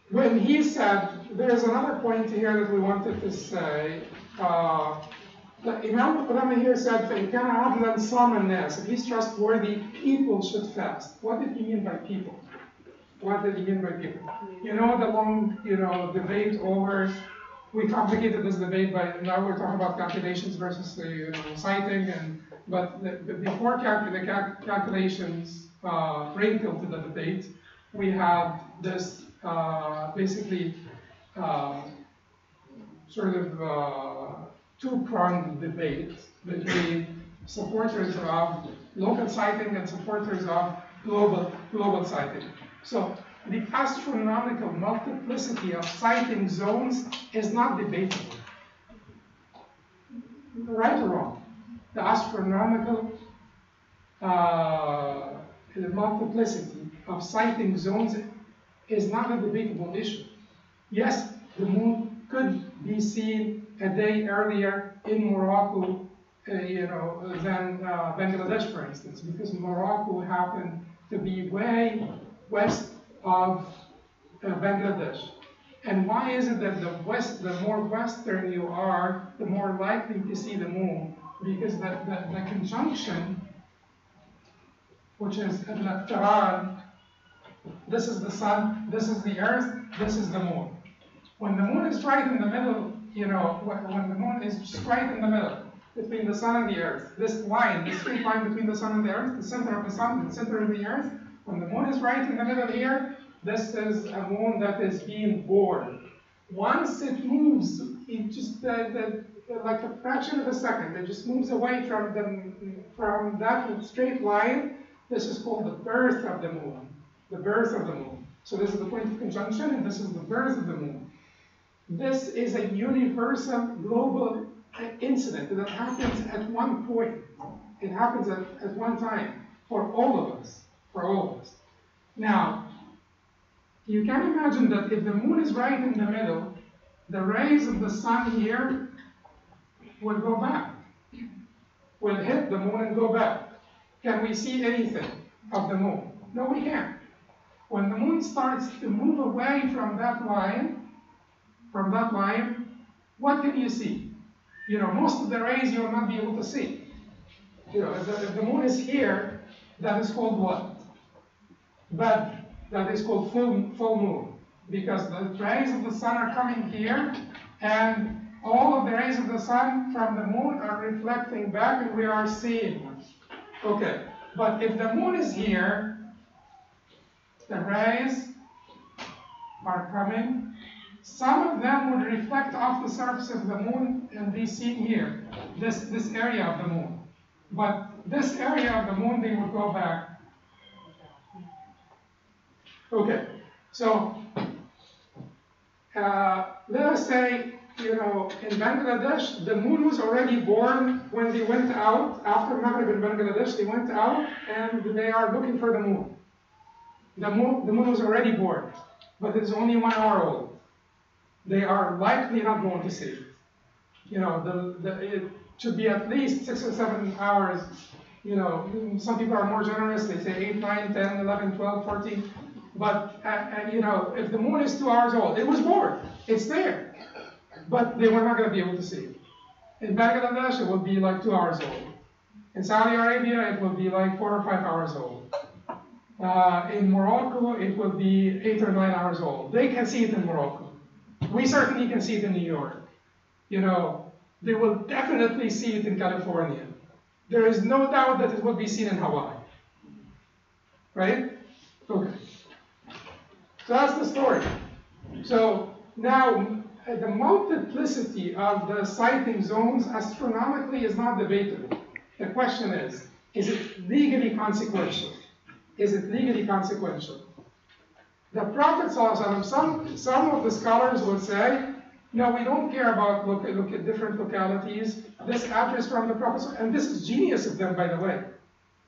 When he said, there's another point here that we wanted to say. Imam Qudamah here said, فَإِنْ كَانَ عَدْلًا صَامَ النَّاسِ. If he's trustworthy, people should fast. What did he mean by people? What did he mean by people? The long, debate over. We complicated this debate by now we're talking about calculations versus citing, but before the calculations bring to the debate, we have this basically sort of two-pronged debate between supporters of local citing and supporters of global citing. So the astronomical multiplicity of citing zones is not debatable. Right or wrong? The astronomical multiplicity of citing zones is not a debatable issue. Yes, the moon could be seen a day earlier in Morocco, than Bangladesh, for instance, because Morocco happened to be way west of Bangladesh. And why is it that the more western you are, the more likely to see the moon? Because the conjunction, which is al-Iqtaran, this is the sun, this is the earth, this is the moon. When the moon is right in the middle, when the moon is just right in the middle, between the sun and the earth, this line, this straight line between the sun and the earth, the center of the sun, the center of the earth, when the moon is right in the middle here, this is a moon that is being born. Once it moves, it just like a fraction of a second, it just moves away from that straight line. This is called the birth of the moon. The birth of the moon. So this is the point of conjunction, and this is the birth of the moon. This is a universal global incident that happens at one point. It happens at one time for all of us. For all of us. Now, you can imagine that if the moon is right in the middle, the rays of the sun here will go back. Will hit the moon and go back. Can we see anything of the moon? No, we can't. When the moon starts to move away from that line, what can you see? You know, most of the rays you will not be able to see. You know, if the moon is here, that is called what? But that is called full moon, because the rays of the sun are coming here, and all of the rays of the sun from the moon are reflecting back, and we are seeing them. Okay, but if the moon is here, the rays are coming. Some of them would reflect off the surface of the moon and be seen here, this area of the moon. But this area of the moon, they would go back. Okay, so let us say, you know, in Bangladesh, the moon was already born when they went out. After Maghrib in Bangladesh, they went out and they are looking for the moon. The moon was already born, but it's only 1 hour old. They are likely not going to see it. You know, it should be at least 6 or 7 hours. You know, some people are more generous. They say 8, 9, 10, 11, 12, 14. But, you know, if the moon is 2 hours old, it was born. It's there. But they were not going to be able to see it. In Bangladesh, it would be like 2 hours old. In Saudi Arabia, it would be like 4 or 5 hours old. In Morocco, it will be 8 or 9 hours old. They can see it in Morocco. We certainly can see it in New York. You know, they will definitely see it in California. There is no doubt that it will be seen in Hawaii. Right? Okay. So that's the story. So now, the multiplicity of the sighting zones astronomically is not debatable. The question is it legally consequential? Is it legally consequential? The Prophet ﷺ, some of the scholars would say, no, we don't care about look at different localities. This address from the Prophet, and this is genius of them, by the way,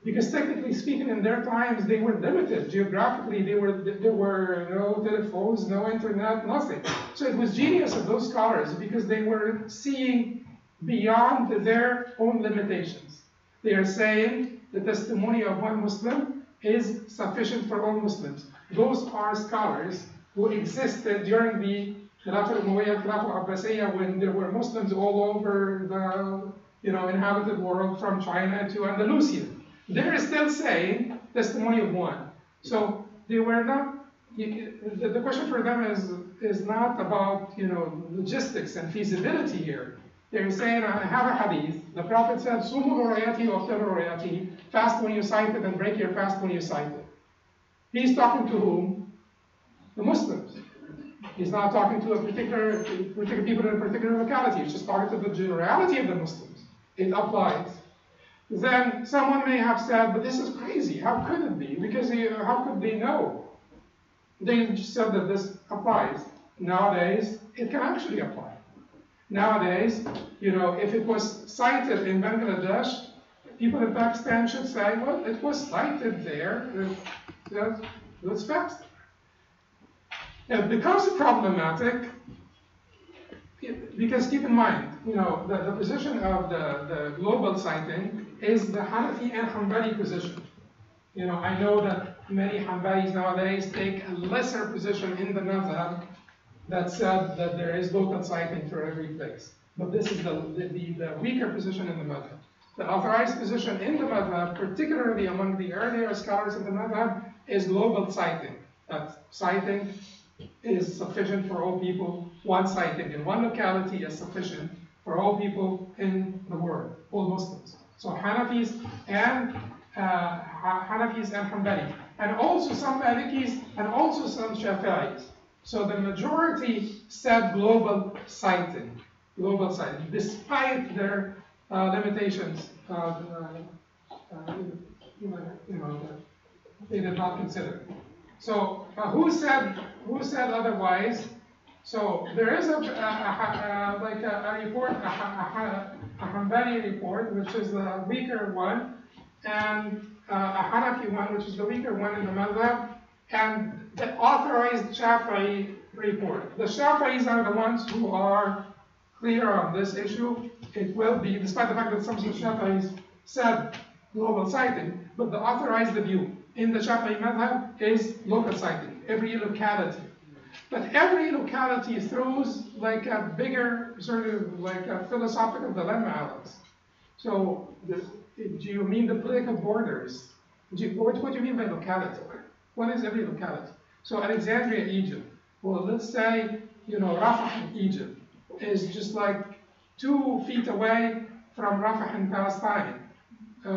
because technically speaking, in their times they were limited geographically. There were no telephones, no internet, nothing. So it was genius of those scholars because they were seeing beyond their own limitations. They are saying the testimony of one Muslim is sufficient for all Muslims. Those are scholars who existed during the Khilafah al-Umayyah, Khilafah al-Abbasiyah, when there were Muslims all over the inhabited world, from China to Andalusia. They're still saying testimony of one. So they were not. The question for them is not about logistics and feasibility here. They're saying, I have a hadith. The Prophet said, "Sumu ru'yatihi wa aftaru ru'yatihi." Fast when you sight it and break your fast when you sight it. He's talking to whom? The Muslims. He's not talking to a particular people in a particular locality. He's just talking to the generality of the Muslims. It applies. Then someone may have said, but this is crazy. How could it be? Because how could they know? They just said that this applies. Nowadays, it can actually apply. Nowadays, if it was cited in Bangladesh, people in Pakistan should say, well, it was cited there. Let's fast. It becomes problematic because keep in mind, the position of the global citing is the Hanafi and Hanbali position. I know that many Hanbalis nowadays take a lesser position in the madhab that said that there is local citing for every place. But this is the weaker position in the madhab. The authorized position in the madhab, particularly among the earlier scholars in the madhab, is global citing. That citing is sufficient for all people. One sighting in one locality is sufficient for all people in the world, all Muslims. So Hanafis and Hanbali, and also some Malikis, and also some Shafi'is. So the majority said global sighting, despite their limitations. They did not consider. So who said otherwise? So there is a report, a Hanbali report, which is the weaker one, and a Hanafi one, which is the weaker one in the madhab, and the authorized Shafi'i report. The Shafi'is are the ones who are clear on this issue. It will be, despite the fact that some of the Shafi'is said global citing, but the authorized view in the Shafi'i madhab is local citing, every locality. But every locality throws like a bigger sort of like a philosophical dilemma at us. So, do you mean the political borders? What do you mean by locality? What is every locality? So Alexandria, Egypt. Well, let's say, Rafah in Egypt is just like 2 feet away from Rafah in Palestine. So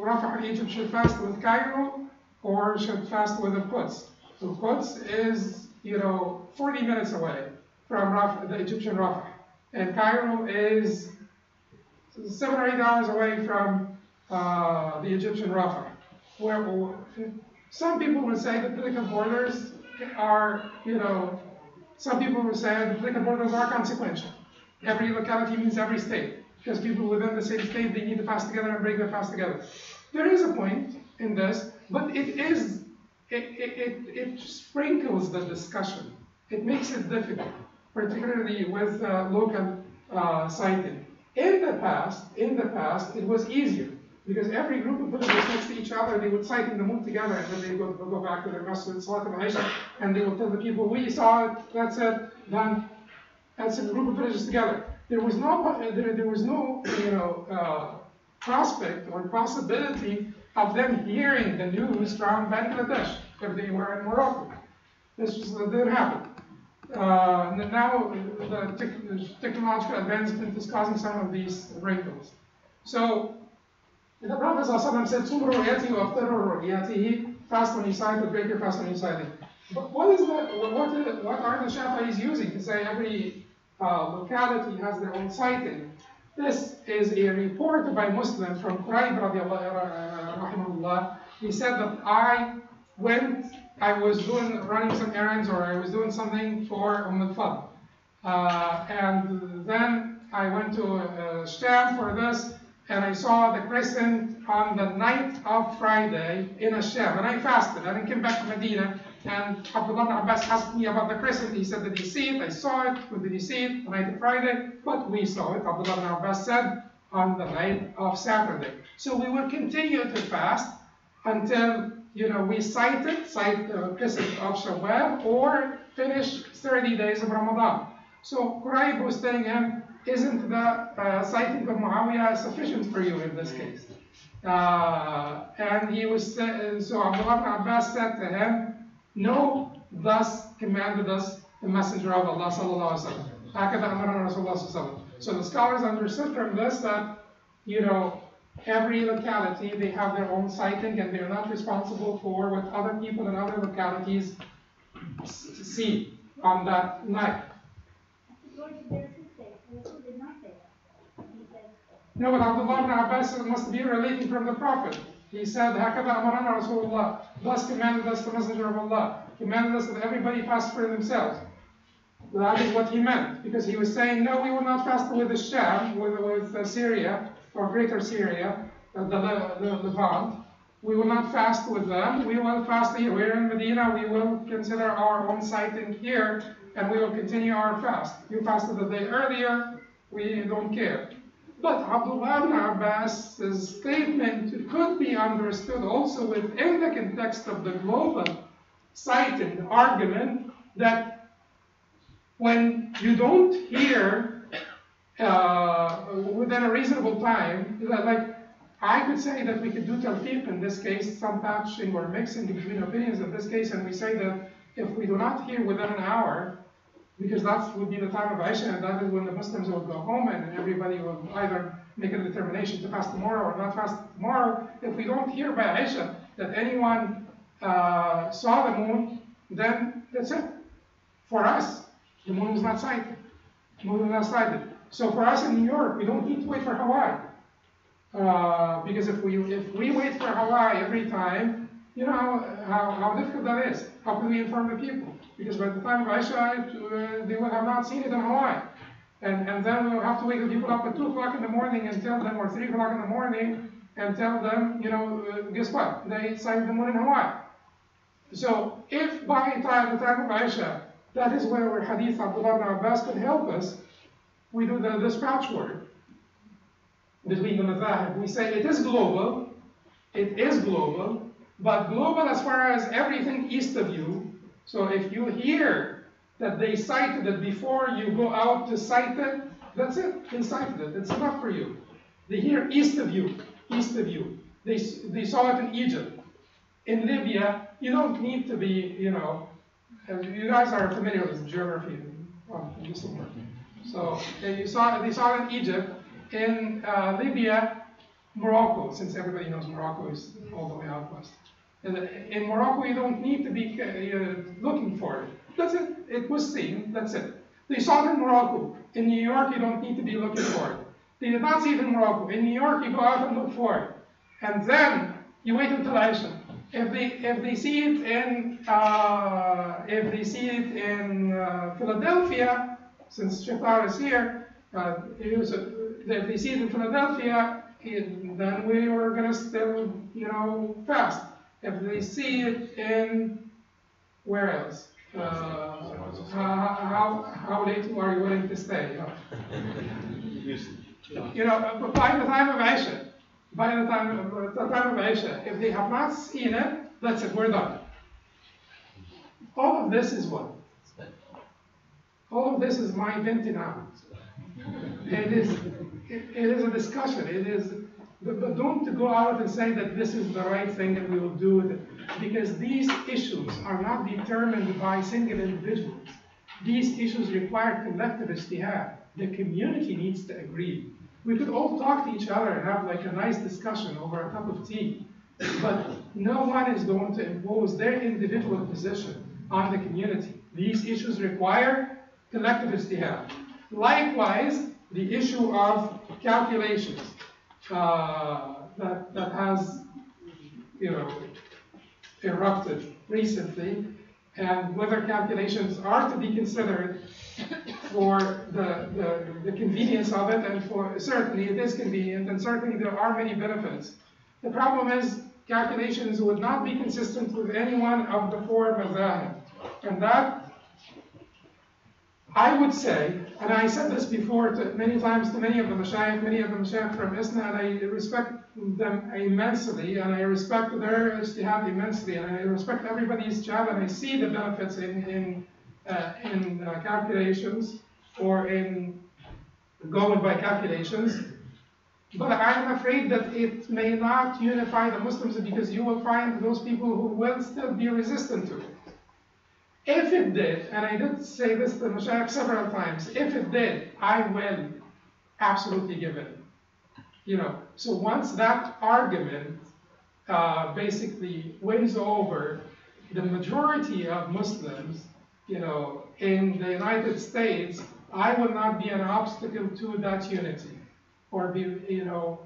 Rafah in Egypt should fast with Cairo or should fast with the Quds. So Quds is, 40 minutes away from Rafah, the Egyptian Rafah. And Cairo is 7 or 8 hours away from the Egyptian Rafah. Where some people would say the political borders are, some people would say the political borders are consequential. Every locality means every state, because people within the same state, they need to fast together and break their fast together. There is a point in this, but it sprinkles the discussion. It makes it difficult, particularly with local citing. In the past, it was easier, because every group of villagers next to each other, they would cite in the moon together, and then they would go back to their masjid, Salat al-Isha, and they would tell the people, we saw it, that's it, done. That's a group of villagers together. There was no prospect or possibility of them hearing the news from Bangladesh if they were in Morocco. This just didn't happen. Now the technological advancement is causing some of these wrinkles. So the Prophet ﷺ said, "Sum ru'yati wa aftaru ru'yatihi." Fast when you cite, but break your fast when you cite. But what are the Shafi'is using to say every locality has their own citing? This is a report by Muslim from Quraib rahimahullah. He said that I was running some errands, or I was doing something for al-Fadl. And then I went to Sham for this, and I saw the crescent on the night of Friday in Sham, and I fasted, and I came back to Medina, and Abdullah ibn Abbas asked me about the crescent. He said, did you see it? I saw it. When did you see it? The night of Friday. But we saw it, Abdullah ibn Abbas said, on the night of Saturday. So we will continue to fast until, we cite the crescent of Shawwal, or finish 30 days of Ramadan. So Quraib was telling him, isn't the citing of Muawiyah sufficient for you in this case? And he was, so Abdullah ibn Abbas said to him, no, thus commanded us the Messenger of Allah sallallahu alaihi wasallam. So the scholars understood from this that, every locality, they have their own citing, and they're not responsible for what other people in other localities see on that night. No, but Abdullah ibn Abbas must be relating from the Prophet. He said, "Hakada amarana Rasulullah." Thus commanded us the Messenger of Allah. Commanded us that everybody fast for themselves. That is what he meant, because he was saying, no, we will not fast with the Sham, with Syria, or Greater Syria, the Levant. We will not fast with them. We will fast here. We're in Medina. We will consider our own sighting here, and we will continue our fast. You fasted the day earlier. We don't care. But Abdullah ibn Abbas' statement could be understood also within the context of the global citing argument that when you don't hear within a reasonable time, like I could say that we could do talfiq in this case, some patching or mixing between opinions in this case, and we say that if we do not hear within an hour, because that would be the time of Isha, and that is when the Muslims will go home, and everybody will either make a determination to fast tomorrow or not fast tomorrow. If we don't hear by Isha that anyone saw the moon, then that's it. For us, the moon is not sighted. The moon is not sighted. So for us in New York, we don't need to wait for Hawaii. Because if we wait for Hawaii every time, you know how difficult that is. How can we inform the people? because by the time of Isha, they would have not seen it in Hawaii. And then we would have to wake the people up at 2 o'clock in the morning and tell them, or 3 o'clock in the morning, and tell them, guess what? They sighted the moon in Hawaii. So if by the time of Isha, that is where our hadith Abdullah ibn Abbas could help us, we do this patchwork between the madhahib. We say it is global, but global as far as everything east of you. So if you hear that they cited it before you go out to cite it, that's it, they cited it, it's enough for you. They hear east of you. They saw it in Egypt. In Libya, you don't need to be, you guys are familiar with geography from this work. So they saw it in Egypt, in Libya, Morocco, since everybody knows Morocco is all the way out west. In Morocco, you don't need to be looking for it. That's it. It was seen. That's it. They saw it in Morocco. In New York, you don't need to be looking for it. They did not see it in Morocco. In New York, you go out and look for it, and then you wait until Aisha. If they see it in Philadelphia, since Shafar is here, if they see it in Philadelphia, then we are going to still, fast. If they see it in where else? How late are you willing to stay? But by the time of Aisha, if they have not seen it, that's it, we're done. All of this is what? All of this is my bintina. It is a discussion. But don't go out and say that this is the right thing and we will do it, because these issues are not determined by single individuals. These issues require collective ijtihad. The community needs to agree. We could all talk to each other and have like a nice discussion over a cup of tea, but no one is going to impose their individual position on the community. These issues require collective ijtihad. Likewise, the issue of calculations that has erupted recently, and whether calculations are to be considered for the convenience of it, and for certainly it is convenient, and certainly there are many benefits. The problem is calculations would not be consistent with any one of the 4 madhahib, and that I would say, and I said this before many times to many of the mashayikh from Isna, and I respect them immensely, and I respect their ijtihad immensely, and I respect everybody's job, and I see the benefits in calculations, or in going by calculations. But I'm afraid that it may not unify the Muslims, because you will find those people who will still be resistant to it. If it did, and I did say this to Mashayikh several times, if it did, I will absolutely give it. So once that argument basically wins over the majority of Muslims, in the United States, I will not be an obstacle to that unity, or before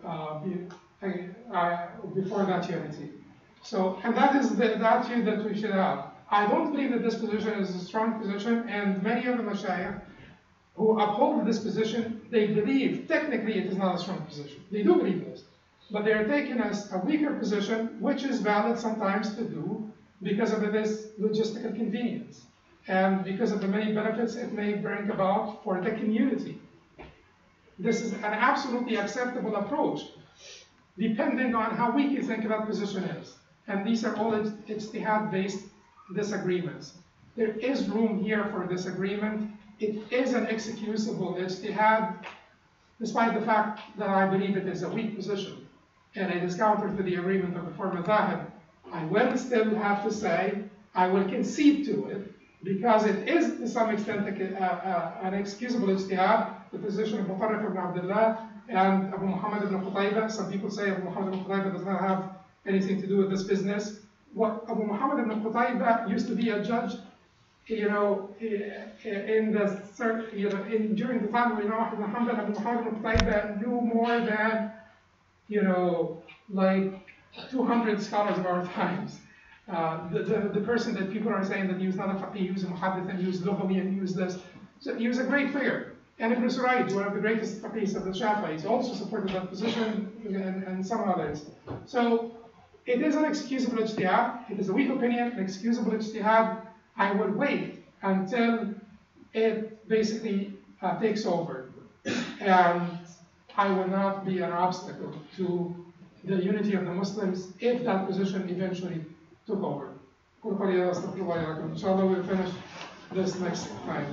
that unity. So, and that is the attitude that we should have. I don't believe that this position is a strong position, and many of the mashayikh who uphold this position, they believe technically it is not a strong position. They do believe this, but they are taking as a weaker position, which is valid sometimes to do because of this logistical convenience and because of the many benefits it may bring about for the community. This is an absolutely acceptable approach, depending on how weak you think that position is. And these are all ijtihad-based disagreements. There is room here for disagreement. It is an excusable ijtihad, despite the fact that I believe it is a weak position, and it is counter to the agreement of the 4 madhahib. I will still have to say, I will concede to it, because it is to some extent an excusable ijtihad, the position of Mutarrif ibn Abdullah and Abu Muhammad ibn Qutayba. Some people say Abu Muhammad ibn Qutayba does not have anything to do with this business. What Abu Muhammad ibn Qutayba used to be a judge, during the time of Imam ibn Hanbal. Abu Muhammad ibn Qutayba knew more than, like 200 scholars of our times. the person that people are saying that he was not a faqih, he was a muhaddith, and he was lughawi, and he was this. So he was a great figure. And Ibn Surayd, one of the greatest faqihs of the Shafi'is, also supported that position, and some others. So it is an excusable ijtihad. It is a weak opinion, an excusable ijtihad. I would wait until it basically takes over. And I will not be an obstacle to the unity of the Muslims if that position eventually took over. Inshallah, we'll finish this next time.